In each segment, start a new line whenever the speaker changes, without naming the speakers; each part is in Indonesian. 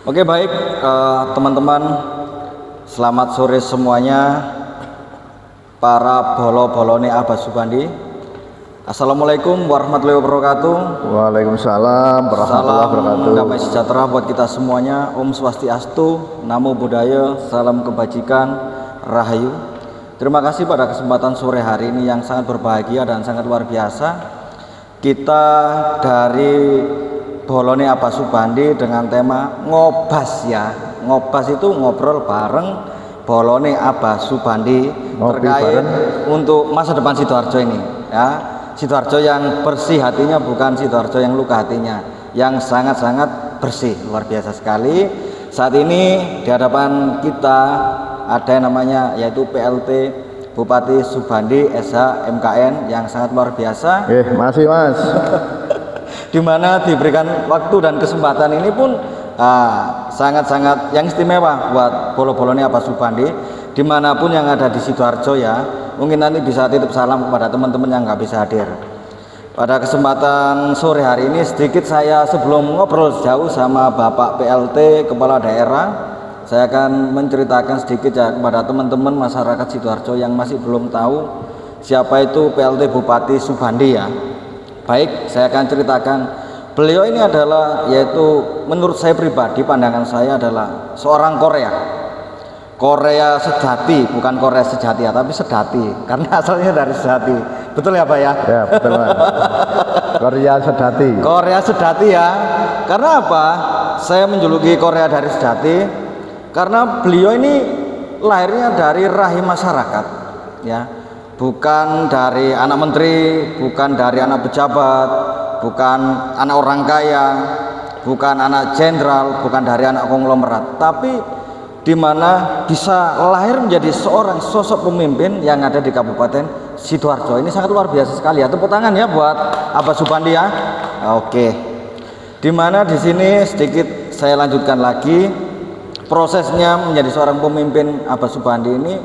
Oke baik teman-teman, selamat sore semuanya para bolo-bolone Abah Subandi. Assalamualaikum warahmatullahi wabarakatuh.
Waalaikumsalam warahmatullahi wabarakatuh.
Salam damai sejahtera buat kita semuanya. Om Swastiastu, Namo Buddhaya, salam kebajikan, Rahayu. Terima kasih pada kesempatan sore hari ini yang sangat berbahagia dan sangat luar biasa. Kita dari Bolone Abah Subandi dengan tema ngobas ya. Ngobas itu ngobrol bareng Bolone Abah Subandi terkait untuk masa depan Sidoarjo ini ya. Sidoarjo yang bersih hatinya, bukan Sidoarjo yang luka hatinya, yang sangat-sangat bersih, luar biasa sekali. Saat ini di hadapan kita ada yang namanya yaitu PLT Bupati Subandi SH MKN yang sangat luar biasa.
Masih mas.
Dimana diberikan waktu dan kesempatan ini pun sangat-sangat yang istimewa buat bolo-bolone Abah Subandi dimanapun yang ada di Sidoarjo ya. Mungkin nanti bisa titip salam kepada teman-teman yang nggak bisa hadir pada kesempatan sore hari ini. Sedikit saya sebelum ngobrol jauh sama Bapak PLT Kepala Daerah, saya akan menceritakan sedikit ya kepada teman-teman masyarakat Sidoarjo yang masih belum tahu siapa itu PLT Bupati Subandi ya. Baik, saya akan ceritakan. Beliau ini adalah, yaitu menurut saya pribadi, pandangan saya adalah seorang Korea sejati, bukan Korea sejati ya, tapi sedati, karena asalnya dari sejati. Betul ya Pak ya?
Ya betul Mas. Korea sedati.
Korea sedati ya. Karena apa? Saya menjuluki Korea dari sedati karena beliau ini lahirnya dari rahim masyarakat ya. Bukan dari anak menteri, bukan dari anak pejabat, bukan anak orang kaya, bukan anak jenderal, bukan dari anak konglomerat, tapi di mana bisa lahir menjadi seorang sosok pemimpin yang ada di Kabupaten Sidoarjo. Ini sangat luar biasa sekali ya. Tepuk tangan ya buat Abah Subandi ya. Oke. Di mana di sini sedikit saya lanjutkan lagi prosesnya menjadi seorang pemimpin Abah Subandi ini.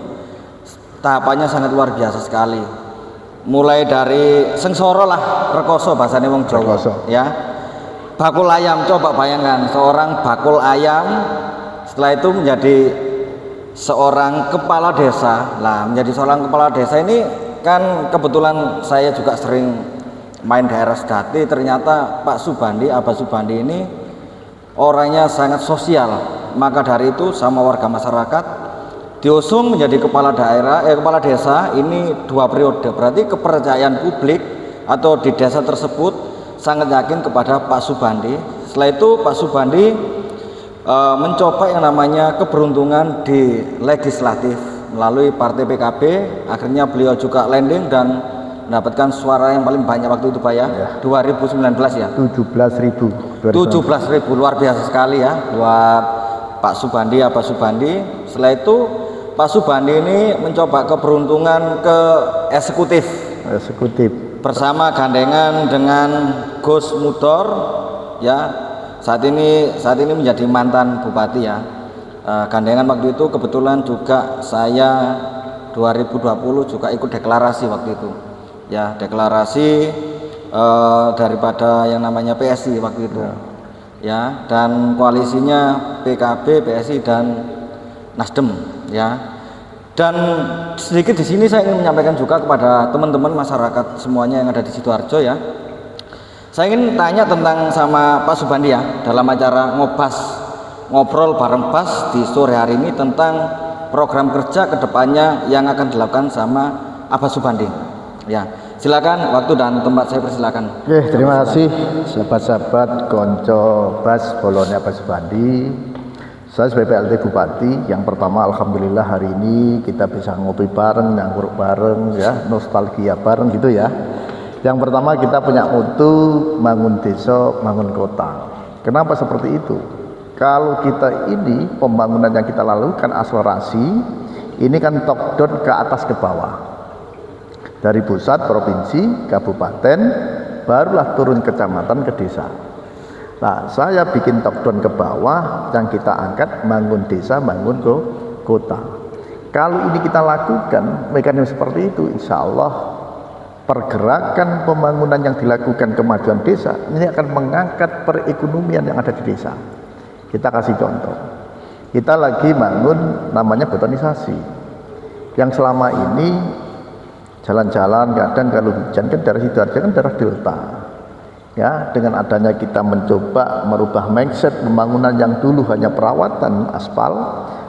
Tahapannya sangat luar biasa sekali. Mulai dari sengsoro lah, rekoso bahasanya wong Jawa ya. Bakul ayam, coba bayangkan seorang bakul ayam, setelah itu menjadi seorang kepala desa. Lah, menjadi seorang kepala desa ini kan kebetulan saya juga sering main daerah sedati. Ternyata Pak Subandi, Abah Subandi ini orangnya sangat sosial. Maka dari itu sama warga masyarakat diusung menjadi kepala daerah, kepala desa ini 2 periode. Berarti kepercayaan publik atau di desa tersebut sangat yakin kepada Pak Subandi. Setelah itu Pak Subandi mencoba yang namanya keberuntungan di legislatif melalui partai PKB. Akhirnya beliau juga landing dan mendapatkan suara yang paling banyak waktu itu Pak ya, 2019 ya.
17.000.
17.000, luar biasa sekali ya buat Pak Subandi, Abah Subandi. Setelah itu Pak Subandi ini mencoba keberuntungan ke eksekutif bersama gandengan dengan Gus Mudor ya. Saat ini menjadi mantan bupati ya. Gandengan waktu itu kebetulan juga saya 2020 juga ikut deklarasi waktu itu ya, deklarasi daripada yang namanya PSI waktu itu ya, dan koalisinya PKB, PSI dan Nasdem ya. Dan sedikit di sini saya ingin menyampaikan juga kepada teman-teman masyarakat semuanya yang ada di Sidoarjo ya. Saya ingin tanya tentang sama Pak Subandi ya, dalam acara ngobrol bareng Pas di sore hari ini tentang program kerja kedepannya yang akan dilakukan sama Abah Subandi ya. Silakan, waktu dan tempat saya persilakan.
Oke, terima kasih sahabat-sahabat konco Bas Bolone Abah Subandi. Saya sebagai PLT Bupati, yang pertama alhamdulillah hari ini kita bisa ngopi bareng, nyangkruk bareng ya, nostalgia bareng gitu ya. Yang pertama kita punya mutu bangun desa, bangun kota. Kenapa seperti itu? Kalau kita ini pembangunan yang kita lakukan akselerasi, ini kan top down ke atas ke bawah. Dari pusat, provinsi, kabupaten, barulah turun kecamatan ke desa. Nah, saya bikin top down ke bawah, yang kita angkat bangun desa, bangun kota. Kalau ini kita lakukan mekanisme seperti itu, insya Allah pergerakan pembangunan yang dilakukan kemajuan desa ini akan mengangkat perekonomian yang ada di desa. Kita kasih contoh. Kita lagi bangun namanya betonisasi. Yang selama ini jalan-jalan kadang kalau hujan kan daerah Sidoarjo kan daerah delta. Ya, dengan adanya kita mencoba merubah mindset pembangunan yang dulu hanya perawatan aspal,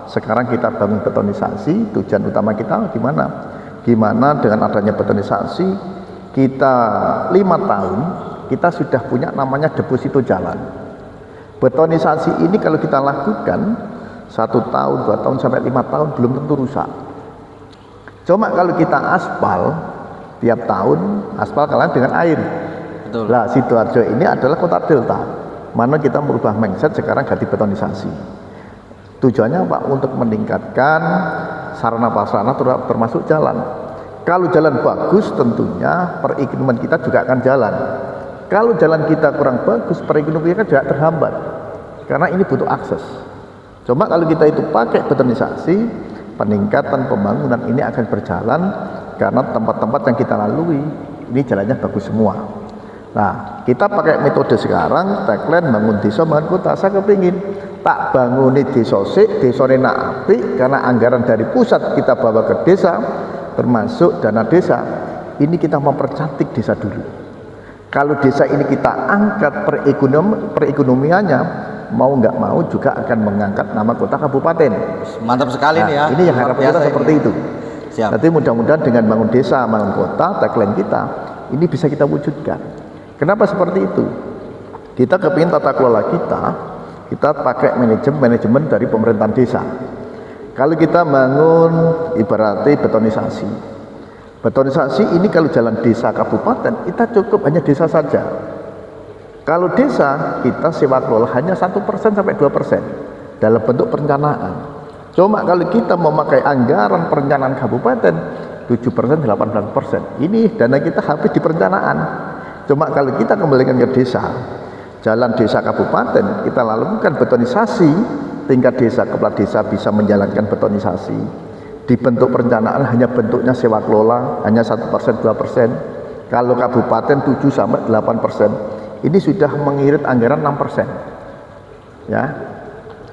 sekarang kita bangun betonisasi. Tujuan utama kita gimana? Gimana dengan adanya betonisasi kita 5 tahun kita sudah punya namanya deposito jalan. Betonisasi ini kalau kita lakukan 1 tahun, 2 tahun sampai 5 tahun belum tentu rusak. Cuma kalau kita aspal tiap tahun aspal kalah dengan air.
Betul.
Lah Sidoarjo ini adalah kota delta, mana kita merubah mindset sekarang ganti betonisasi. Tujuannya apa? Untuk meningkatkan sarana prasarana termasuk jalan. Kalau jalan bagus tentunya perekonomian kita juga akan jalan. Kalau jalan kita kurang bagus perekonomian kita juga terhambat, karena ini butuh akses. Coba kalau kita itu pakai betonisasi, peningkatan pembangunan ini akan berjalan karena tempat-tempat yang kita lalui ini jalannya bagus semua. Nah, kita pakai metode sekarang, tagline bangun desa, bangun kota. Saya kepingin tak bangun desa sik, desa nak apik, karena anggaran dari pusat kita bawa ke desa, termasuk dana desa. Ini kita mempercantik desa dulu. Kalau desa ini kita angkat perekonomiannya, mau nggak mau juga akan mengangkat nama kota kabupaten.
Mantap sekali nih ya.
Ini yang harapan kita seperti itu.
Siap.
Nanti mudah-mudahan dengan bangun desa, bangun kota, tagline kita ini bisa kita wujudkan. Kenapa seperti itu? Kita kepingin tata kelola kita pakai manajemen dari pemerintahan desa. Kalau kita bangun ibaratnya betonisasi. Betonisasi ini kalau jalan desa kabupaten, kita cukup hanya desa saja. Kalau desa, kita sewa kelola hanya 1% sampai 2% dalam bentuk perencanaan. Cuma kalau kita memakai anggaran perencanaan kabupaten 7%, 18%. Ini dana kita habis di perencanaan. Cuma kalau kita kembalikan ke desa, jalan desa kabupaten, kita lakukan betonisasi, tingkat desa kepala desa bisa menjalankan betonisasi. Di bentuk perencanaan hanya bentuknya sewa kelola, hanya 1%, 2%. Kalau kabupaten 7 sampai 8%. Ini sudah mengirit anggaran 6%. Ya.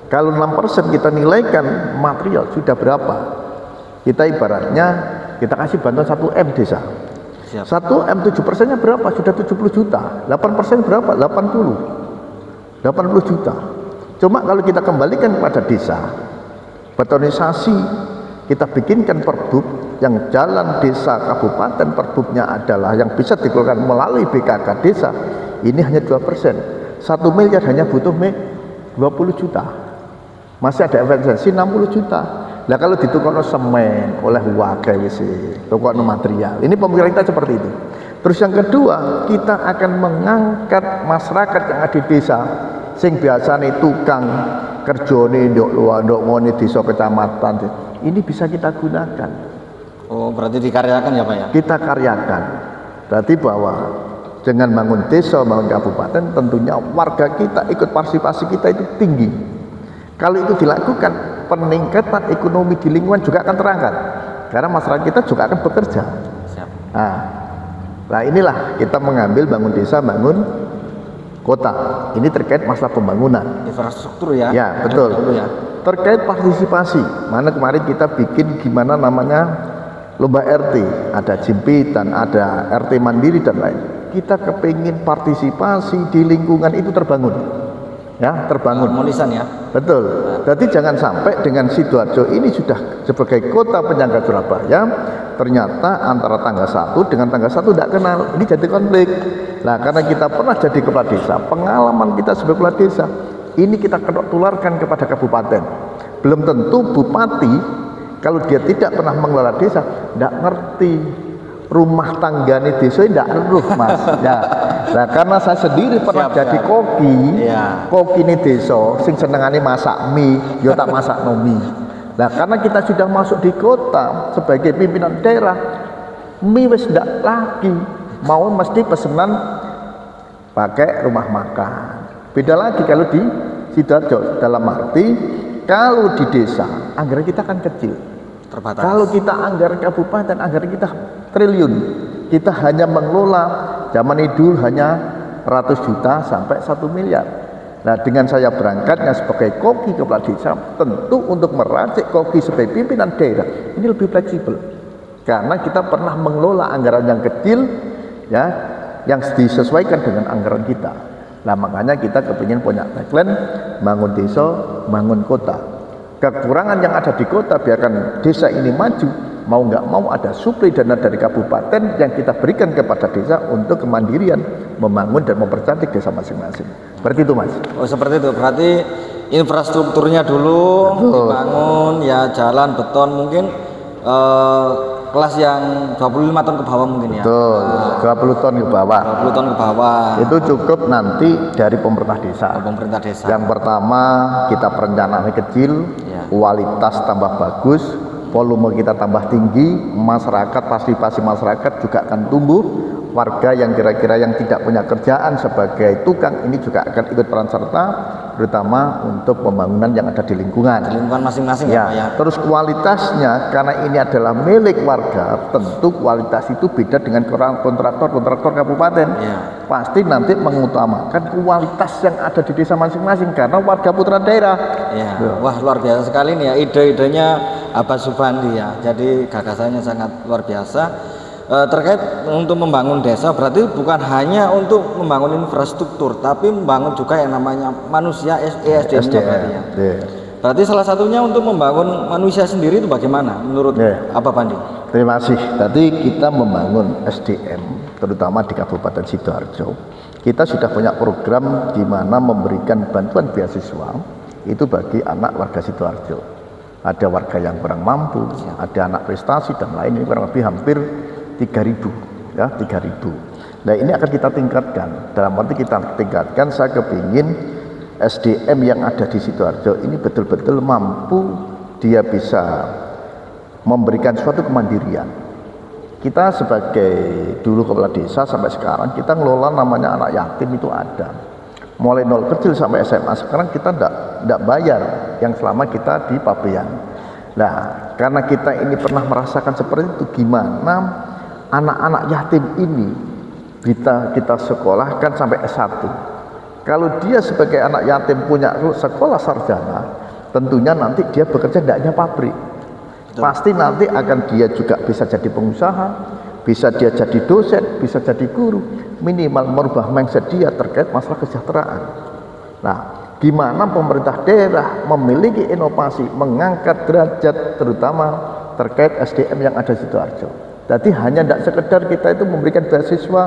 Kalau 6% kita nilaikan material sudah berapa? Kita ibaratnya kita kasih bantuan 1M desa. 1M 7%-nya berapa? Sudah 70 juta. 8% berapa? 80 juta. Cuma kalau kita kembalikan kepada desa, betonisasi, kita bikinkan perbub yang jalan desa kabupaten, perbubnya adalah yang bisa dikeluarkan melalui BKK desa, ini hanya 2%. 1 miliar hanya butuh 20 juta. Masih ada investasi 60 juta. Nah kalau ditukar semen oleh warga tukar material, ini pemikiran kita seperti itu. Terus yang kedua, kita akan mengangkat masyarakat yang ada di desa, sing biasanya tukang kerjone ndok ngone desa kecamatan, ini bisa kita gunakan.
Oh, berarti dikaryakan ya Pak ya? Kita
karyakan. Berarti bahwa dengan bangun desa, bangun kabupaten, tentunya warga kita ikut partisipasi kita itu tinggi. Kalau itu dilakukan, peningkatan ekonomi di lingkungan juga akan terangkat karena masyarakat kita juga akan bekerja.
Siap.
Nah inilah kita mengambil bangun desa, bangun kota. Ini terkait masalah pembangunan
infrastruktur ya.
Ya betul ya. Terkait partisipasi, mana kemarin kita bikin gimana namanya lomba RT, ada jimpitan, ada RT mandiri dan lain. Kita kepingin partisipasi di lingkungan itu terbangun. Ya, terbangun.
Harmonisan ya.
Betul. Jadi jangan sampai dengan Sidoarjo ini sudah sebagai kota penyangga Surabaya, ternyata antara tangga 1 dengan tangga 1 tidak kenal. Ini jadi konflik. Nah, karena kita pernah jadi kepala desa, pengalaman kita sebagai kepala desa, ini kita tularkan kepada kabupaten. Belum tentu bupati kalau dia tidak pernah mengelola desa, tidak ngerti rumah tangga nih desa tidak eruh Mas. Ya. Nah, karena saya sendiri pernah jadi koki, koki nih desa, sing senengane masak mie, yo tak masak no mie. Nah, karena kita sudah masuk di kota sebagai pimpinan daerah, mie wis ndak lagi, mau mesti pesenan pakai rumah makan. Beda lagi kalau di Sidoarjo, dalam arti kalau di desa anggaran kita kan kecil. Terbatas. Kalau kita anggaran kabupaten, anggaran kita triliun. Kita hanya mengelola zaman itu hanya 100 juta sampai 1 miliar. Nah, dengan saya berangkatnya sebagai koki kepala desa, tentu untuk meracik koki sebagai pimpinan daerah ini lebih fleksibel, karena kita pernah mengelola anggaran yang kecil, ya, yang disesuaikan dengan anggaran kita. Nah, makanya kita kepingin punya tagline bangun desa, bangun kota. Kekurangan yang ada di kota, biarkan desa ini maju, mau nggak mau ada suplai dana dari kabupaten yang kita berikan kepada desa untuk kemandirian membangun dan mempercantik desa masing-masing. Seperti itu, Mas.
Oh, seperti itu. Berarti infrastrukturnya dulu dibangun, ya, jalan, beton, mungkin kelas yang 25 ton ke bawah mungkin ya.
Betul, 20 ton ke bawah.
20 ton ke bawah.
Itu cukup nanti dari pemerintah desa.
Pemerintah desa.
Yang pertama, kita perencanaan kecil,
ya,
kualitas tambah bagus, volume kita tambah tinggi, masyarakat, partisipasi masyarakat juga akan tumbuh. Warga yang kira-kira yang tidak punya kerjaan sebagai tukang ini juga akan ikut peran serta, terutama untuk pembangunan yang ada di lingkungan.
Di lingkungan masing-masing
ya,
ya.
Terus kualitasnya, karena ini adalah milik warga, tentu kualitas itu beda dengan kontraktor kabupaten.
Ya.
Pasti nanti mengutamakan kualitas yang ada di desa masing-masing karena warga putra daerah.
Ya. Wah, luar biasa sekali nih ya ide-idenya Abah Subandi ya. Jadi gagasannya sangat luar biasa. Terkait untuk membangun desa, berarti bukan hanya untuk membangun infrastruktur, tapi membangun juga yang namanya manusia, SDM-nya berarti ya. Berarti salah satunya untuk membangun manusia sendiri itu bagaimana menurut Abah Bandi?
Terima kasih. Tadi kita membangun SDM, terutama di Kabupaten Sidoarjo. Kita sudah punya program di mana memberikan bantuan beasiswa itu bagi anak warga Sidoarjo. Ada warga yang kurang mampu, ada anak prestasi dan lain, ini kurang lebih hampir 3.000 ya, 3.000. Nah, ini akan kita tingkatkan. Dalam arti kita tingkatkan, saya kepingin SDM yang ada di Sidoarjo ini betul-betul mampu, dia bisa memberikan suatu kemandirian. Kita sebagai dulu kepala desa sampai sekarang kita ngelola namanya anak yatim itu ada. Mulai nol kecil sampai SMA sekarang kita enggak bayar yang selama kita di Pabean. Nah, karena kita ini pernah merasakan seperti itu, gimana anak-anak yatim ini kita sekolahkan sampai S1. Kalau dia sebagai anak yatim punya sekolah sarjana, tentunya nanti dia bekerja tidak hanya pabrik. Pasti nanti akan dia juga bisa jadi pengusaha, bisa dia jadi dosen, bisa jadi guru, minimal merubah mindset dia terkait masalah kesejahteraan. Nah, gimana pemerintah daerah memiliki inovasi, mengangkat derajat terutama terkait SDM yang ada di Sidoarjo. Jadi hanya tidak sekedar kita itu memberikan beasiswa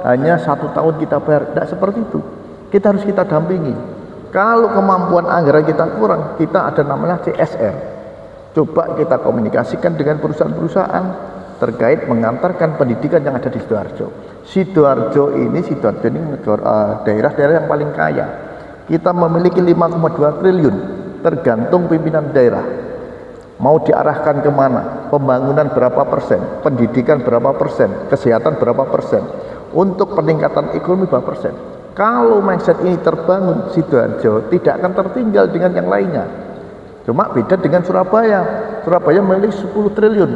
hanya 1 tahun kita bayar, tidak seperti itu. Kita harus kita dampingi. Kalau kemampuan anggaran kita kurang, kita ada namanya CSR. Coba kita komunikasikan dengan perusahaan-perusahaan terkait mengantarkan pendidikan yang ada di Sidoarjo. Sidoarjo ini daerah-daerah yang paling kaya. Kita memiliki 5,2 triliun, tergantung pimpinan daerah. Mau diarahkan kemana, pembangunan berapa persen, pendidikan berapa persen, kesehatan berapa persen, untuk peningkatan ekonomi berapa persen. Kalau mindset ini terbangun, Sidoarjo tidak akan tertinggal dengan yang lainnya. Cuma beda dengan Surabaya. Surabaya memiliki 10 triliun,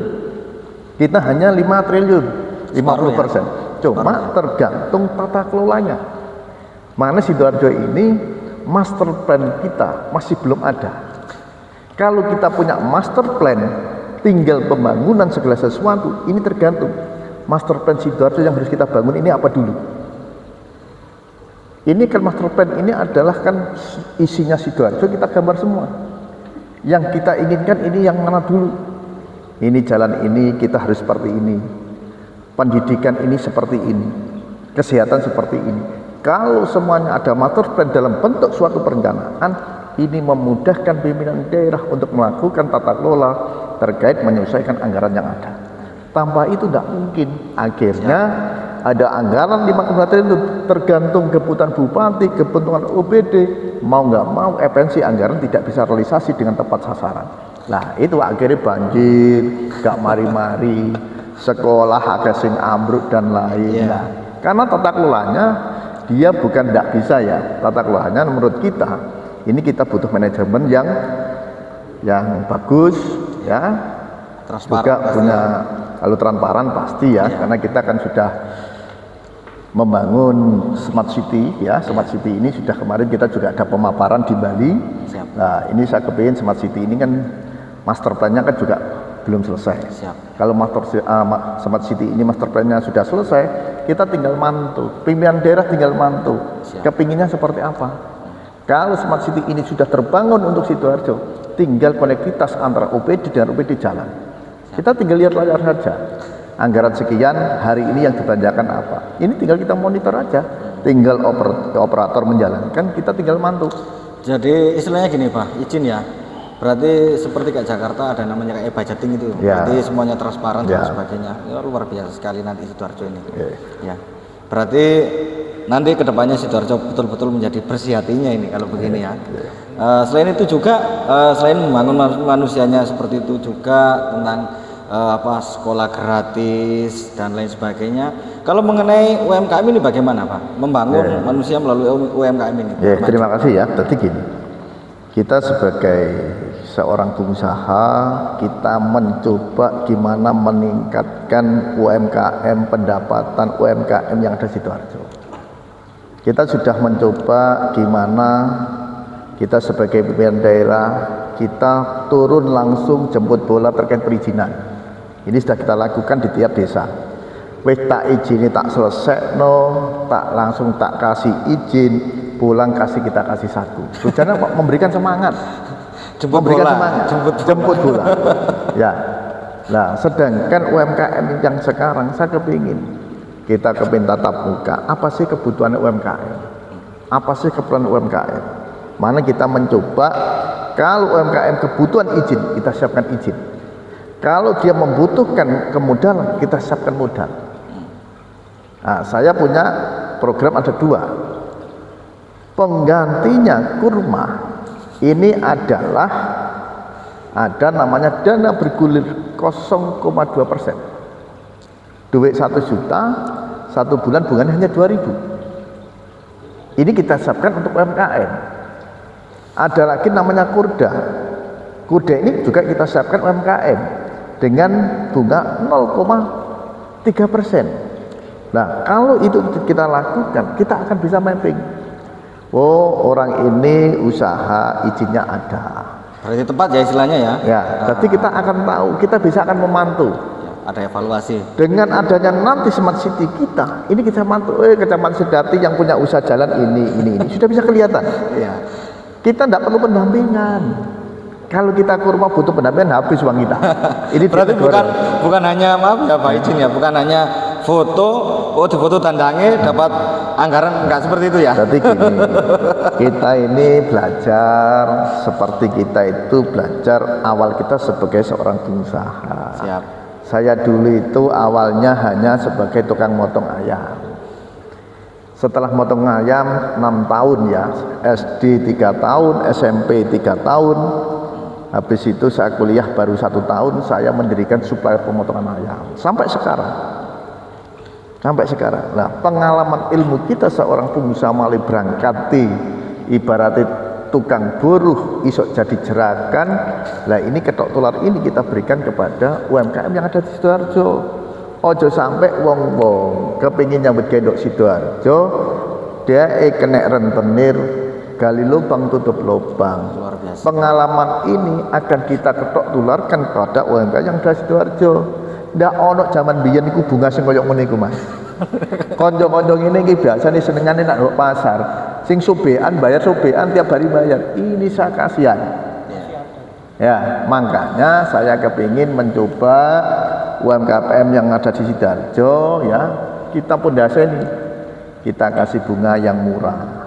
kita hanya 5 triliun, 50%. Cuma tergantung tata kelolanya. Mana Sidoarjo ini master plan kita masih belum ada. Kalau kita punya master plan, tinggal pembangunan segala sesuatu, ini tergantung. Master plan Sidoarjo yang harus kita bangun ini apa dulu? Ini kan master plan ini adalah kan isinya Sidoarjo, kita gambar semua. Yang kita inginkan ini yang mana dulu? Ini jalan ini kita harus seperti ini. Pendidikan ini seperti ini. Kesehatan seperti ini. Kalau semuanya ada master plan dalam bentuk suatu perencanaan, ini memudahkan pimpinan daerah untuk melakukan tata kelola terkait menyesuaikan anggaran yang ada. Tanpa itu tidak mungkin. Akhirnya ada anggaran 5,2 triliun, tergantung kebutuhan bupati, kebutuhan OBD, mau nggak mau epensi anggaran tidak bisa realisasi dengan tepat sasaran. Nah, itu akhirnya banjir, gak mari-mari, sekolah agak sing ambruk dan lain. Nah, karena tata kelolanya dia bukan tidak bisa ya, tata kelolanya menurut kita ini kita butuh manajemen yang bagus ya, transparan juga punya. Kalau transparan pasti ya, karena kita kan sudah membangun smart city ya. Smart city ini sudah kemarin kita juga ada pemaparan di Bali.
Siap.
Nah, ini saya kepingin smart city ini kan master plan-nya kan juga belum selesai.
Siap.
Kalau smart city ini master plan-nya sudah selesai, kita tinggal mantu. Pimpinan daerah tinggal mantu.
Siap.
Kepinginnya seperti apa? Kalau smart city ini sudah terbangun untuk Sidoarjo, tinggal konektivitas antara OPD dan OPD jalan. Kita tinggal lihat layar saja. Anggaran sekian, hari ini yang dibelanjakan apa. Ini tinggal kita monitor aja. Tinggal operator menjalankan, kita tinggal mantu.
Jadi istilahnya gini Pak, izin ya. Berarti seperti kayak Jakarta ada namanya kayak budgeting itu.
Ya.
Berarti semuanya transparan dan
Ya.
sebagainya. Ya, luar biasa sekali nanti Sidoarjo ini.
Ya.
Ya. Berarti nanti kedepannya Sidoarjo betul-betul menjadi bersih hatinya ini kalau begini ya. Selain itu juga selain membangun manusianya seperti itu juga tentang sekolah gratis dan lain sebagainya. Kalau mengenai UMKM ini bagaimana Pak? Membangun manusia melalui UMKM ini.
Terima kasih ya. Tadi gini, kita sebagai seorang pengusaha, kita mencoba gimana meningkatkan UMKM, pendapatan UMKM yang ada di Sidoarjo. Kita sudah mencoba gimana kita sebagai pimpinan daerah, kita turun langsung jemput bola terkait perizinan. Ini sudah kita lakukan di tiap desa. Wes tak izin tak selesai tak langsung tak kasih izin, pulang kita kasih satu. Tujuannya memberikan semangat. Memberikan semangat. Jemput bola. Ya. Nah, sedangkan UMKM yang sekarang saya kepingin kita kepingin tatap muka. Apa sih kebutuhan UMKM? Apa sih kebutuhan UMKM? Mana kita mencoba kalau UMKM kebutuhan izin, kita siapkan izin. Kalau dia membutuhkan kemudahan, kita siapkan modal. Nah, saya punya program ada 2. Penggantinya kurma ini adalah ada namanya dana bergulir 0,2%. Duit 1 juta, 1 bulan bunganya hanya 2.000. Ini kita siapkan untuk UMKM. Ada lagi namanya kurda. Kurda ini juga kita siapkan UMKM dengan bunga 0,3%. Nah, kalau itu kita lakukan, kita akan bisa mapping. Oh, orang ini usaha izinnya ada.
Berarti tepat ya istilahnya ya.
Ya, jadi kita akan tahu, kita bisa akan memantu.
Ya, ada evaluasi.
Dengan adanya nanti smart city kita, ini kita mantu. Kecamatan Sedati yang punya usaha jalan ini sudah bisa kelihatan.
Ya.
Kita tidak perlu pendampingan. Kalau kita kurma butuh pendampingan, habis uang kita. Ini
berarti bukan hanya maaf ya Pak izin ya, bukan hanya foto, foto tandangnya dapat anggaran, enggak seperti itu ya.
Jadi gini, kita ini belajar seperti kita itu belajar awal kita sebagai seorang pengusaha.
Siap.
Saya dulu itu awalnya hanya sebagai tukang motong ayam. Setelah motong ayam 6 tahun ya, SD 3 tahun, SMP 3 tahun. Habis itu saya kuliah baru 1 tahun, saya mendirikan supplier pemotongan ayam sampai sekarang. Nah, pengalaman ilmu kita seorang pengusaha mulai berangkati ibaratnya tukang buruh isok jadi jerakan. Lah ini ketok tular ini kita berikan kepada UMKM yang ada di Sidoarjo. Ojo sampai wong-wong kepingin nyambut gendok Sidoarjo, dia kena rentenir, gali lubang tutup lubang.
Luar biasa.
Pengalaman ini akan kita ketok tularkan pada UMKM yang ada di Sidoarjo. Ndak ono zaman biyen niku bunga sing koyo ngene iku, Mas. Konco-konco ngene iki biasane senengane nak nduk pasar. Sing sobekan bayar sobekan tiap hari bayar. Ini saya kasihan. Ya, makanya saya kepingin mencoba UMKM yang ada di Sidoarjo ya, kita pondaseni. Kita kasih bunga yang murah.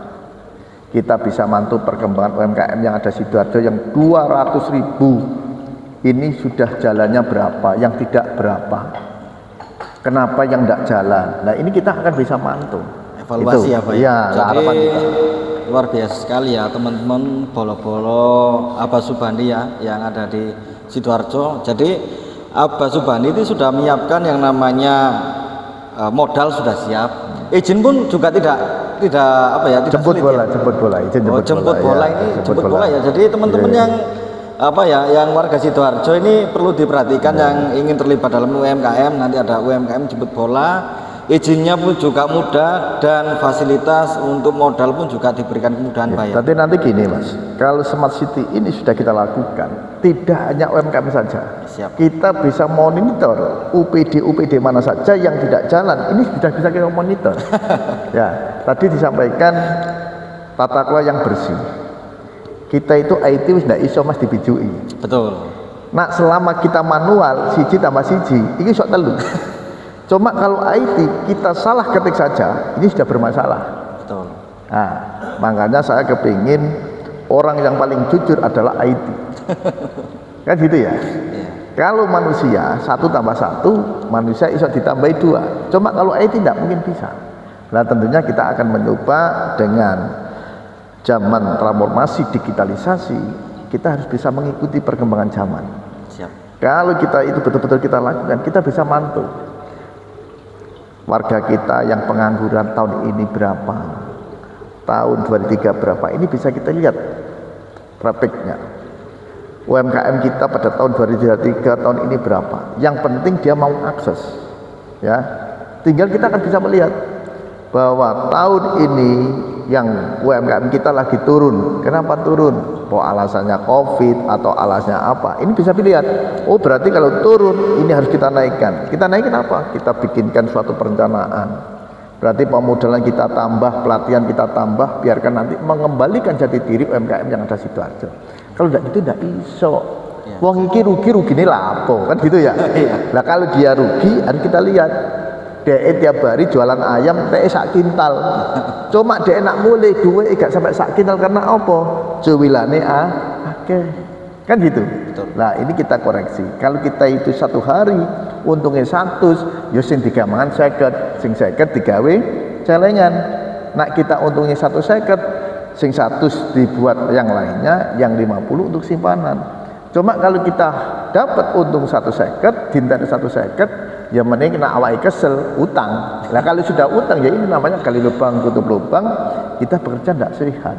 Kita bisa mantu perkembangan UMKM yang ada di Sidoarjo yang 200.000. Ini sudah jalannya berapa, yang tidak berapa. Kenapa yang tidak jalan? Nah, ini kita akan bisa mantu.
Evaluasi
itu.
Ya Pak.
Iya, harapan kita.
Luar biasa sekali ya teman-teman bolo-bolo Abah Subandi ya yang ada di Sidoarjo. Jadi Abah Subandi itu sudah menyiapkan yang namanya modal sudah siap. Izin pun juga tidak
jemput bola, izin
jemput bola
ya.
Ini jemput bola ya. Jadi teman-teman yang yang warga Sidoarjo ini perlu diperhatikan yang ingin terlibat dalam UMKM, nanti ada UMKM jemput bola. izinnya pun juga mudah dan fasilitas untuk modal pun juga diberikan kemudahan bayar.
Tapi nanti gini Mas, kalau Smart City ini sudah kita lakukan, tidak hanya UMKM saja.
Siap.
Kita bisa monitor UPD mana saja yang tidak jalan, ini sudah bisa kita monitor. Ya, tadi disampaikan tata kelola yang bersih. Kita itu IT sudah iso Mas dibijui.
Betul.
Nah, selama kita manual siji tambah siji, ini sok telu. Cuma kalau IT kita salah ketik saja, ini sudah bermasalah.
Betul.
Nah, makanya saya kepingin orang yang paling jujur adalah IT. Kan gitu ya? Kalau manusia 1 tambah 1, manusia bisa ditambahi 2. Cuma kalau IT tidak mungkin bisa. Nah, tentunya kita akan mencoba dengan zaman transformasi digitalisasi, kita harus bisa mengikuti perkembangan zaman.
Siap.
Kalau kita itu betul-betul kita lakukan, kita bisa mantu. Warga kita yang pengangguran tahun ini berapa, tahun 2023 berapa, ini bisa kita lihat grafiknya. UMKM kita pada tahun 2023 tahun ini berapa, yang penting dia mau akses, ya. Tinggal kita akan bisa melihat bahwa tahun ini yang UMKM kita lagi turun. Kenapa turun? Oh, alasannya COVID atau alasannya apa? Ini bisa dilihat. Oh, berarti kalau turun ini harus kita naikkan. Kita naikin apa? Kita bikinkan suatu perencanaan. Berarti pemodalan kita tambah, pelatihan kita tambah, biarkan nanti mengembalikan jati diri UMKM yang ada di Sidoarjo. Kalau tidak gitu tidak iso. Wong iki rugi ini lapo, kan gitu ya. Nah, kalau dia rugi harus kita lihat. Dek tiap hari jualan ayam teh sak kintal. Cuma dek nak mulai duwe gak sampai sak kintal karena apa? Cuwilane akeh. Kan gitu.
Betul.
Nah, ini kita koreksi. Kalau kita itu satu hari untungnya 100, ya sing digamangan 50, sing 50 digawe celengan. Nak kita untungnya 150, sing 100 dibuat yang lainnya, yang 50 untuk simpanan. Cuma kalau kita dapat untung 150, dinten 150, ya mending kena awake kesel, utang. Nah, kalau sudah utang ya ini namanya gali lubang tutup lubang, kita bekerja tidak sehat.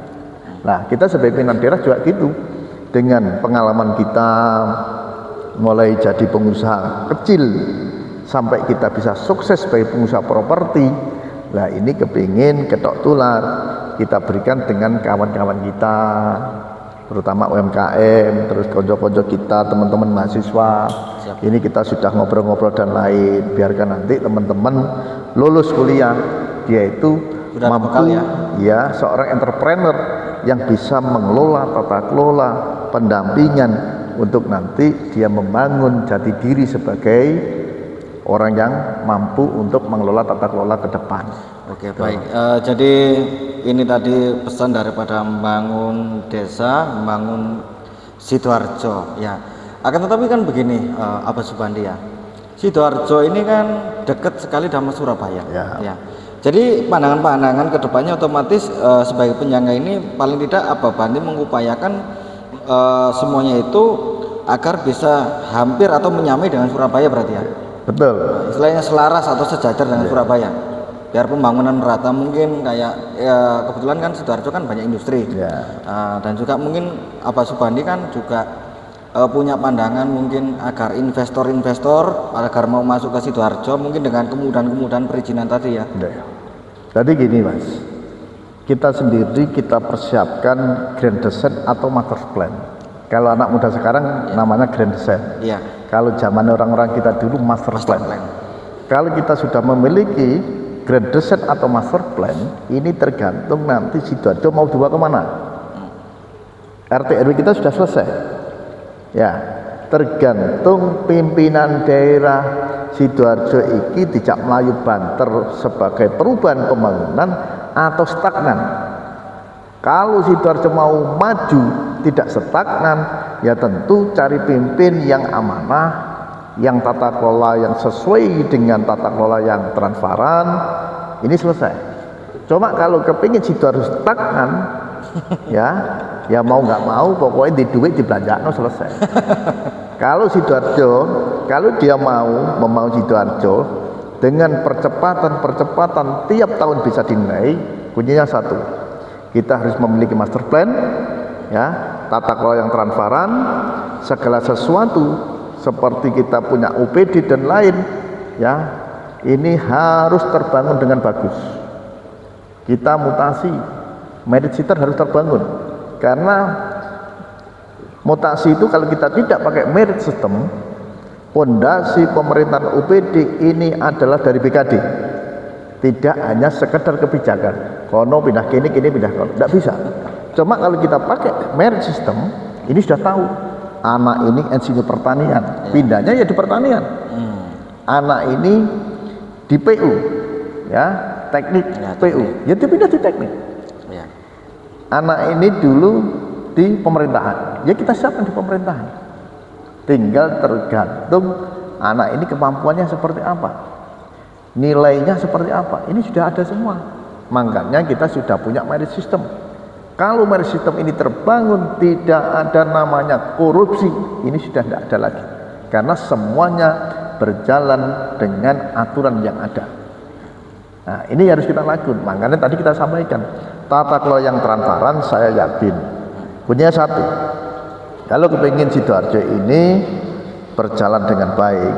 Nah, kita sebagai pimpinan daerah juga gitu. Dengan pengalaman kita mulai jadi pengusaha kecil sampai kita bisa sukses sebagai pengusaha properti. Nah, ini kepingin ketok tular kita berikan dengan kawan-kawan kita, terutama UMKM, terus konco-konco kita, teman-teman mahasiswa.
Siap.
Ini kita sudah ngobrol-ngobrol dan lain, biarkan nanti teman-teman lulus kuliah dia itu
sudah
mampu
ya.
Seorang entrepreneur yang bisa mengelola tata kelola, pendampingan untuk nanti dia membangun jati diri sebagai orang yang mampu untuk mengelola tata kelola ke depan.
Oke, baik. Jadi ini tadi pesan daripada membangun desa, membangun Sidoarjo, ya. Akan tetapi kan begini, Abah Subandi ya. Sidoarjo ini kan dekat sekali sama Surabaya. Ya. Jadi pandangan-pandangan kedepannya otomatis sebagai penyangga ini paling tidak Abah Bandi mengupayakan semuanya itu agar bisa hampir atau menyamai dengan Surabaya berarti ya.
Betul.
Istilahnya selaras atau sejajar dengan Surabaya. Biar pembangunan merata, mungkin kayak ya, kebetulan kan Sidoarjo kan banyak industri. Dan juga mungkin Abah Subandi kan juga punya pandangan mungkin agar investor-investor agar mau masuk ke Sidoarjo mungkin dengan kemudahan-kemudahan perizinan tadi ya.
Jadi gini Mas, kita sendiri kita persiapkan grand design atau master plan. Kalau anak muda sekarang namanya grand design.
Iya.
Kalau zaman orang-orang kita dulu master plan. Kalau kita sudah memiliki grand design atau master plan, ini tergantung nanti Sidoarjo mau dibawa kemana. RT RW kita sudah selesai. Ya, tergantung pimpinan daerah Sidoarjo iki dijak Melayu Banter sebagai perubahan pembangunan atau stagnan. Kalau Sidoarjo mau maju tidak stagnan, ya tentu cari pimpin yang amanah, yang tata kelola yang sesuai dengan tata kelola yang transparan. Ini selesai. Cuma kalau kepingin Sidoarjo stagnan, ya mau nggak mau pokoknya di duit dibelanjakan selesai. Kalau Sidoarjo, kalau dia mau membangun Sidoarjo dengan percepatan tiap tahun bisa dinilai, kuncinya satu, kita harus memiliki master plan, ya, tata kelola yang transparan, segala sesuatu seperti kita punya UPD dan lain, ya, ini harus terbangun dengan bagus. Kita mutasi, merit system harus terbangun, karena mutasi itu kalau kita tidak pakai merit system, fondasi pemerintahan UPD ini adalah dari BKD, tidak hanya sekedar kebijakan kono pindah kini pindah kono, tidak bisa. Cuma kalau kita pakai merit system, ini sudah tahu anak ini insinyur pertanian, pindahnya ya di pertanian. Anak ini di PU, ya teknik PU, ya dia pindah di teknik. Anak ini dulu di pemerintahan, ya kita siapkan di pemerintahan. Tinggal tergantung anak ini kemampuannya seperti apa, nilainya seperti apa, ini sudah ada semua. Makanya kita sudah punya merit system. Kalau merit system ini terbangun, tidak ada namanya korupsi, ini sudah tidak ada lagi, karena semuanya berjalan dengan aturan yang ada. Nah, ini harus kita lakukan. Makanya tadi kita sampaikan tata kelola yang transparan. Saya yakin punya satu, kalau kepingin Sidoarjo ini berjalan dengan baik,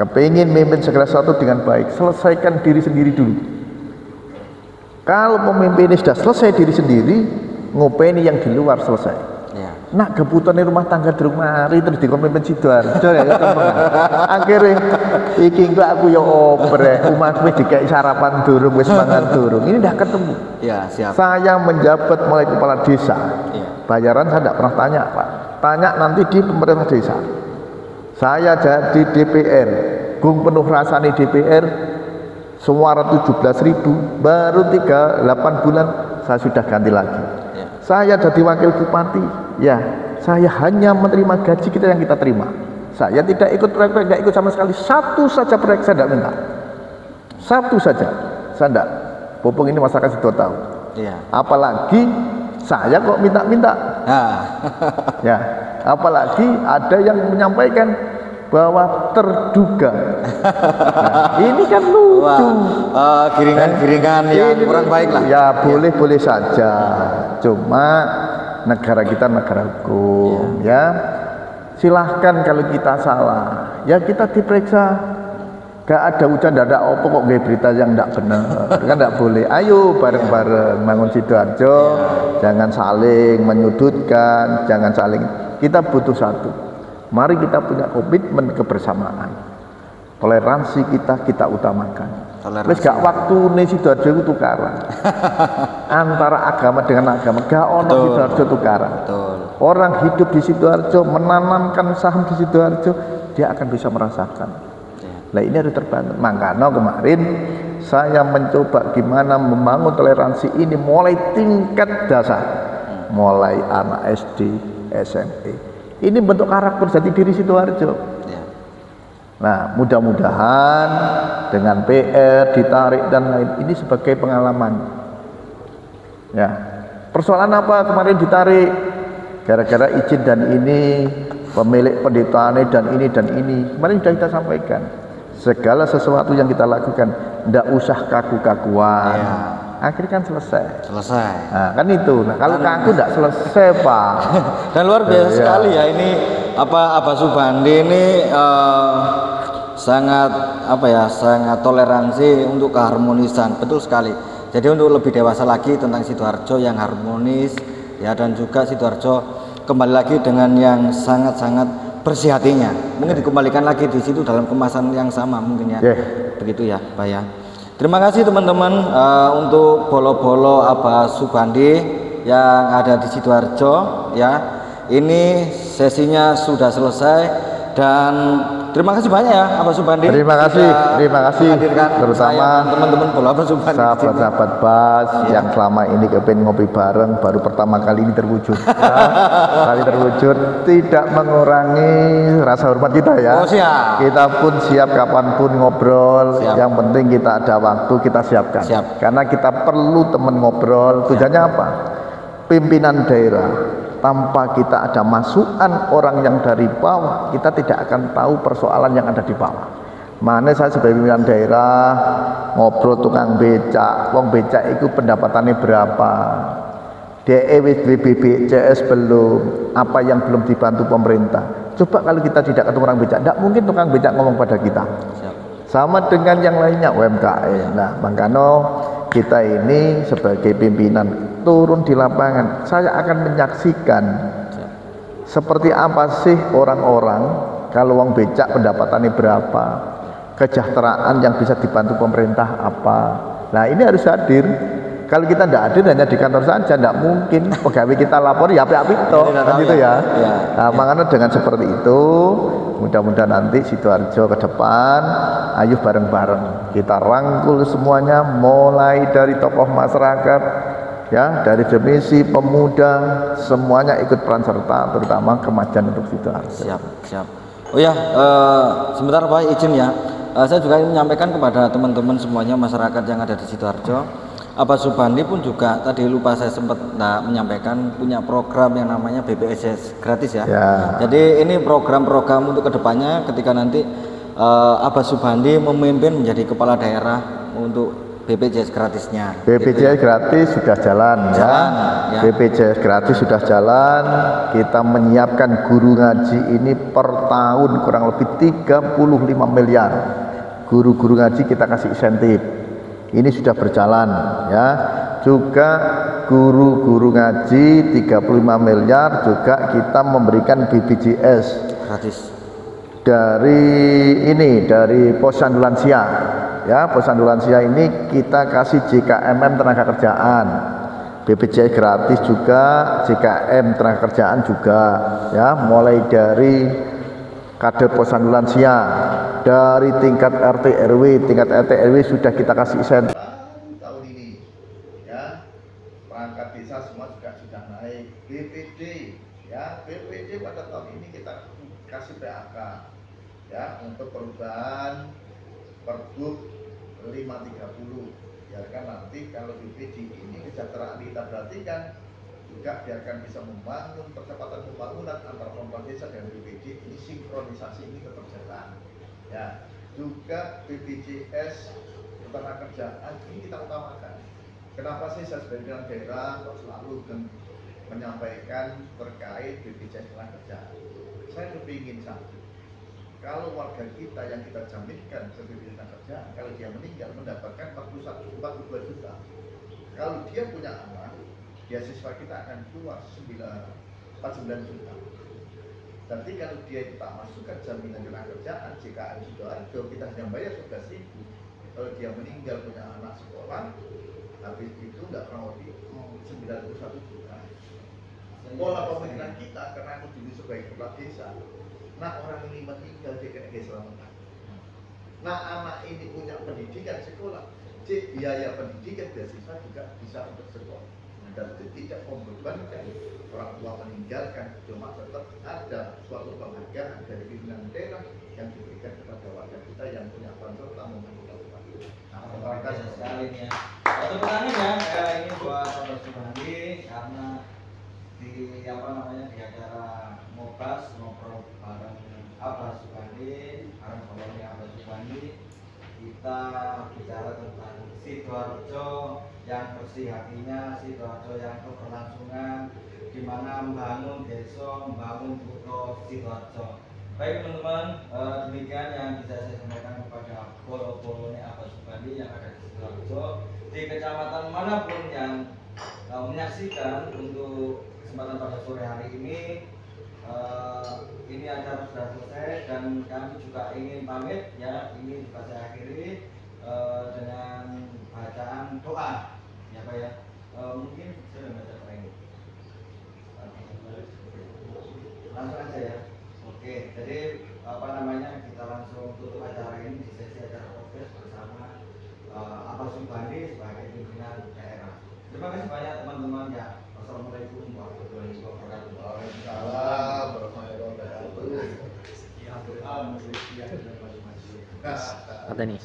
kepingin memimpin segala sesuatu dengan baik, selesaikan diri sendiri dulu. Kalau pemimpin ini sudah selesai diri sendiri, ngopeni yang di luar selesai. Nak kebutuhan rumah tangga di rumah hari terus dikompeten Sidoarjo ya akhirnya iki engko aku ya obre umatku dikai sarapan durung wis mangan durung, ini tidak ketemu. Siap. Saya menjabat mulai kepala desa, bayaran saya tidak pernah tanya Pak, tanya nanti di pemerintah desa. Saya jadi DPR, gung penuh rasani DPR, suara 17.000, baru 8 bulan saya sudah ganti lagi. Saya jadi wakil bupati, ya saya hanya menerima gaji kita yang kita terima. Saya tidak ikut proyek, tidak ikut sama sekali. Satu saja proyek saya tidak minta, satu saja saya tidak. Pupung ini masyarakat sudah tahu. Apalagi saya kok minta-minta. Ya, apalagi ada yang menyampaikan bahwa terduga. Nah, ini kan lucu. Giringan-giringan yang kurang baik lah. Ya boleh-boleh saja. Cuma negara kita negara hukum, ya. Silahkan kalau kita salah, ya kita diperiksa. Gak ada hujan, gak ada opo kok nggak berita yang tidak benar, kan tidak boleh. Ayo bareng-bareng bangun Sidoarjo, jangan saling menyudutkan, jangan saling. Kita butuh satu. Mari kita punya komitmen kebersamaan. Toleransi kita utamakan. Wis gak waktu nih Sidoarjo itu tukaran. Antara agama dengan agama, gak ono Sidoarjo tukaran. Orang hidup di Sidoarjo, menanamkan saham di Sidoarjo, dia akan bisa merasakan. Nah ini harus terbangun. Makanya kemarin saya mencoba gimana membangun toleransi ini mulai tingkat dasar, mulai anak SD, SMP. Ini bentuk karakter jati diri Sidoarjo. Nah mudah-mudahan dengan PR ditarik dan lain ini sebagai pengalaman. Ya, persoalan apa kemarin ditarik? Gara-gara izin dan ini, pemilik pendetaannya dan ini. Kemarin sudah kita sampaikan. Segala sesuatu yang kita lakukan tidak usah kaku-kakuan. Akhirnya kan selesai. Nah, kan itu. Nah, kalau kaku tidak selesai, Pak.
Dan luar biasa sekali ya ini Abah Subandi ini sangat sangat toleransi untuk keharmonisan. Betul sekali. Jadi untuk lebih dewasa lagi tentang Sidoarjo yang harmonis ya, dan juga Sidoarjo kembali lagi dengan yang sangat-sangat bersih hatinya. Mungkin dikembalikan lagi di situ dalam kemasan yang sama mungkin ya. Begitu ya, Pak ya. Terima kasih teman-teman untuk bolo-bolo Abah Subandi yang ada di Sidoarjo ya. Ini sesinya sudah selesai dan terima kasih banyak ya Abah Subandi.
Terima kasih terutama
teman-teman bola Abah Subandi,
sahabat-sahabat Bas yang selama ini kepengen ngopi bareng, baru pertama kali ini terwujud. Kali terwujud tidak mengurangi rasa hormat kita ya.
Siap.
Kita pun siap kapanpun ngobrol. Yang penting kita ada waktu kita siapkan. Karena kita perlu teman ngobrol. Tujuannya apa? Pimpinan daerah. Tanpa kita ada masukan orang yang dari bawah, kita tidak akan tahu persoalan yang ada di bawah. Mana saya sebagai pimpinan daerah ngobrol tukang becak, wong becak itu pendapatannya berapa, BPJS belum, apa yang belum dibantu pemerintah. Coba kalau kita tidak ketemu orang becak, tidak mungkin tukang becak ngomong pada kita. sama dengan yang lainnya UMKM. Nah, makanya kita ini sebagai pimpinan turun di lapangan, saya akan menyaksikan seperti apa sih orang-orang kalau uang becak pendapatannya berapa, kesejahteraan yang bisa dibantu pemerintah apa. Nah, ini harus hadir. Kalau kita tidak hadir hanya di kantor saja, tidak mungkin pegawai kita lapor ya api-api toh, kan gitu ya. Nah, makanya dengan seperti itu, mudah-mudahan nanti Sidoarjo ke depan, ayo bareng-bareng kita rangkul semuanya, mulai dari tokoh masyarakat, ya, dari demisi, pemuda, semuanya ikut peran serta, terutama kemajuan untuk Sidoarjo.
Siap. Oh ya, sebentar Pak, izin ya. Saya juga ingin menyampaikan kepada teman-teman semuanya masyarakat yang ada di Sidoarjo. Abah Subandi pun juga tadi lupa saya sempat menyampaikan punya program yang namanya BPJS gratis ya. Jadi ini program-program untuk kedepannya ketika nanti Abah Subandi memimpin menjadi kepala daerah untuk BPJS gratisnya.
BPJS gratis sudah jalan ya. BPJS gratis sudah jalan. Kita menyiapkan guru ngaji ini per tahun kurang lebih 35 miliar. Guru-guru ngaji kita kasih insentif. Ini sudah berjalan ya. Juga guru-guru ngaji 35 miliar juga kita memberikan BPJS
gratis.
Dari posyandu lansia ya. Posyandu lansia ini kita kasih JKMM tenaga kerjaan. BPJS gratis juga, JKM tenaga kerjaan juga ya, mulai dari kader posyandu lansia, dari tingkat RT RW, sudah kita kasih insentif tahun ini ya. Perangkat desa semua juga sudah naik. BPD ya, BPD pada tahun ini kita kasih PAK ya untuk perubahan Pergub 530. Biarkan nanti kalau BPD ini kesejahteraan kita perhatikan juga, biarkan bisa membangun percepatan pembangunan antar pemerintah desa dan BPD, ini sinkronisasi ini tetap jalan ya. Juga BPJS ketenagakerjaan ini kita utamakan. Kenapa sih saya sebagai daerah selalu menyampaikan terkait BPJS ketenagakerjaan? Saya kepingin satu, kalau warga kita yang kita jaminkan BPJS ketenagakerjaan, kalau dia meninggal mendapatkan 42 juta. Kalau dia punya anak, beasiswa kita akan keluar 49 juta. Berarti kalau dia kita masukkan jaminan ketenagakerjaan JKN Sidoarjo, kita hanya bayar 11.000. Kalau dia meninggal punya anak sekolah, habis itu nggak kurang lebih 91 juta. Pola pemikiran kita, karena aku dulu sebagai kepala desa, nah orang ini meninggal dia kena keselamatan. Nah anak ini punya pendidikan sekolah, biaya pendidikan beasiswa juga bisa untuk sekolah. Dan itu tidak membebankan orang tua meninggalkan, cuma tetap ada suatu penghargaan dari pimpinan daerah yang diberikan kepada warga kita yang punya peran serta membantu kita. Nah,
terima kasih sekali nih ya. Tepuk tangan ya, ini buat Abah Subandi karena di di acara Mobas ngobrol bareng Abah Subandi, bareng koloni Abah Subandi, kita bicara tentang Sidoarjo yang bersih hatinya, Sidoarjo yang keberlangsungan, di mana membangun desa, membangun kota Sidoarjo. Baik teman-teman, demikian yang bisa saya sampaikan kepada bolo-bolone Abah Subandi yang ada di Sidoarjo, di kecamatan manapun yang menyaksikan untuk kesempatan pada sore hari ini. Ini acara sudah selesai dan kami juga ingin pamit ya. Ini juga saya akhiri dengan bacaan doa ya Pak ya. Mungkin saya baca doa ini langsung aja ya. Oke, jadi kita langsung tutup acara ini di sesi acara podcast bersama Abah Subandi sebagai pimpinan daerah. Terima kasih banyak teman-teman ya. Assalamualaikum warahmatullahi wabarakatuh.
Waalaikumsalam warahmatullahi wabarakatuh.
Ada nih.